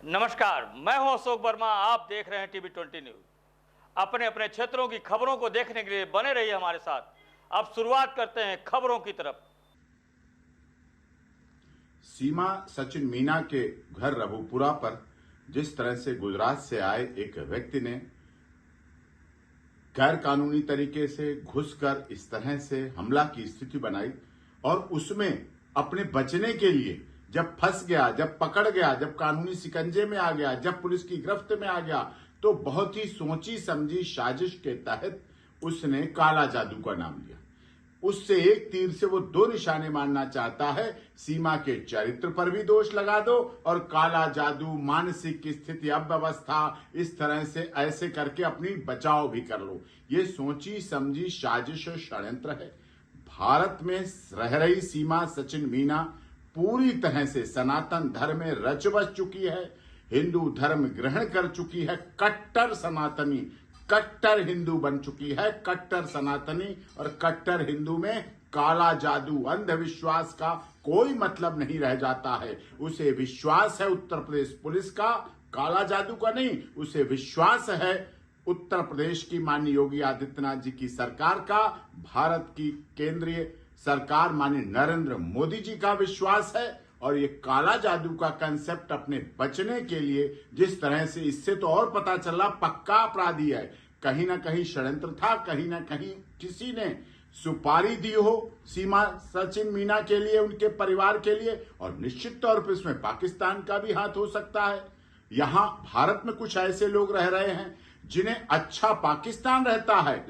नमस्कार, मैं हूं अशोक वर्मा। आप देख रहे हैं टीवी 20 न्यूज। अपने अपने क्षेत्रों की खबरों को देखने के लिए बने रहिए हमारे साथ। अब शुरुआत करते हैं खबरों की तरफ। सीमा सचिन मीना के घर रघुपुरा पर जिस तरह से गुजरात से आए एक व्यक्ति ने गैर कानूनी तरीके से घुसकर इस तरह से हमला की स्थिति बनाई और उसमें अपने बचने के लिए जब फंस गया, जब पकड़ गया, जब कानूनी शिकंजे में आ गया, जब पुलिस की गिरफ्त में आ गया, तो बहुत ही सोची समझी साजिश के तहत उसने काला जादू का नाम लिया। उससे एक तीर से वो दो निशाने मारना चाहता है। सीमा के चरित्र पर भी दोष लगा दो और काला जादू, मानसिक स्थिति, अव्यवस्था, इस तरह से ऐसे करके अपनी बचाव भी कर लो। ये सोची समझी साजिश और षड्यंत्र है। भारत में रह रही सीमा सचिन मीना पूरी तरह से सनातन धर्म में रच बस चुकी है, हिंदू धर्म ग्रहण कर चुकी है, कट्टर सनातनी, कट्टर हिंदू बन चुकी है। कट्टर सनातनी और कट्टर हिंदू में काला जादू, अंधविश्वास का कोई मतलब नहीं रह जाता है। उसे विश्वास है उत्तर प्रदेश पुलिस का, काला जादू का नहीं। उसे विश्वास है उत्तर प्रदेश की माननीय योगी आदित्यनाथ जी की सरकार का, भारत की केंद्रीय सरकार माननीय नरेंद्र मोदी जी का विश्वास है। और ये काला जादू का कंसेप्ट अपने बचने के लिए जिस तरह से, इससे तो और पता चला पक्का अपराधी है। कहीं ना कहीं षड्यंत्र था, कहीं ना कहीं किसी ने सुपारी दी हो सीमा सचिन मीना के लिए, उनके परिवार के लिए। और निश्चित तौर पर इसमें पाकिस्तान का भी हाथ हो सकता है। यहां भारत में कुछ ऐसे लोग रह रहे हैं जिन्हें अच्छा पाकिस्तान रहता है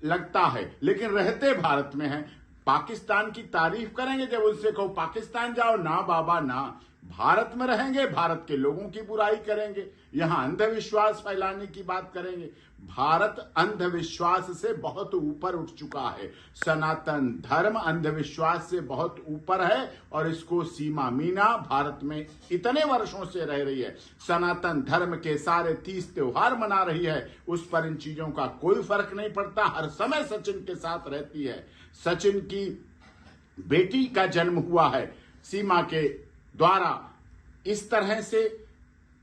लगता है, लेकिन रहते भारत में हैं। पाकिस्तान की तारीफ करेंगे जब उनसे कहो पाकिस्तान जाओ, ना बाबा ना, भारत में रहेंगे, भारत के लोगों की बुराई करेंगे, यहां अंधविश्वास फैलाने की बात करेंगे। भारत अंधविश्वास से बहुत ऊपर उठ चुका है। सनातन धर्म अंधविश्वास से बहुत ऊपर है और इसको सीमा मीना भारत में इतने वर्षों से रह रही है, सनातन धर्म के सारे 30 त्योहार मना रही है, उस पर इन चीजों का कोई फर्क नहीं पड़ता। हर समय सचिन के साथ रहती है। सचिन की बेटी का जन्म हुआ है सीमा के द्वारा। इस तरह से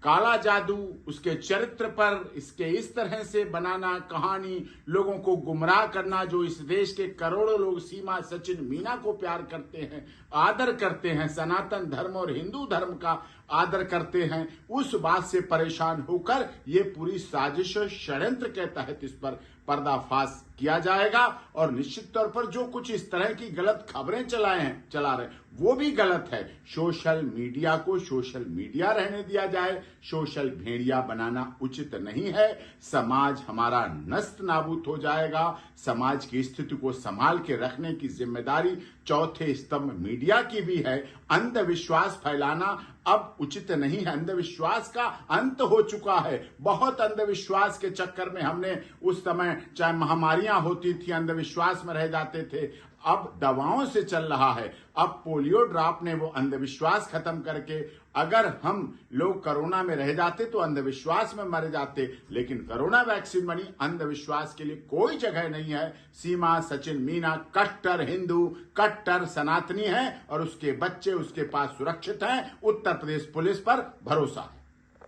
काला जादू, उसके चरित्र पर इसके इस तरह से बनाना, कहानी, लोगों को गुमराह करना, जो इस देश के करोड़ों लोग सीमा सचिन मीना को प्यार करते हैं, आदर करते हैं, सनातन धर्म और हिंदू धर्म का आदर करते हैं, उस बात से परेशान होकर ये पूरी साजिश और षड्यंत्र के तहत इस पर पर्दाफाश किया जाएगा। और निश्चित तौर पर जो कुछ इस तरह की गलत खबरें चला रहे वो भी गलत है। सोशल मीडिया को सोशल मीडिया रहने दिया जाए, सोशल भेड़िया बनाना उचित नहीं है। समाज हमारा नस्त नाबूद हो जाएगा। समाज की स्थिति को संभाल के रखने की जिम्मेदारी चौथे स्तंभ मीडिया की भी है। अंधविश्वास फैलाना अब उचित नहीं है। अंधविश्वास का अंत हो चुका है। बहुत अंधविश्वास के चक्कर में हमने उस समय, चाहे महामारियां होती थी, अंधविश्वास में रह जाते थे। अब दवाओं से चल रहा है। अब पोलियो ड्रॉप ने वो अंधविश्वास खत्म करके, अगर हम लोग कोरोना में रह जाते तो अंधविश्वास में मर जाते, लेकिन कोरोना वैक्सीन बनी, अंधविश्वास के लिए कोई जगह नहीं है। सीमा सचिन मीना कट्टर हिंदू, कट्टर सनातनी है और उसके बच्चे उसके पास सुरक्षित हैं। उत्तर प्रदेश पुलिस पर भरोसा है।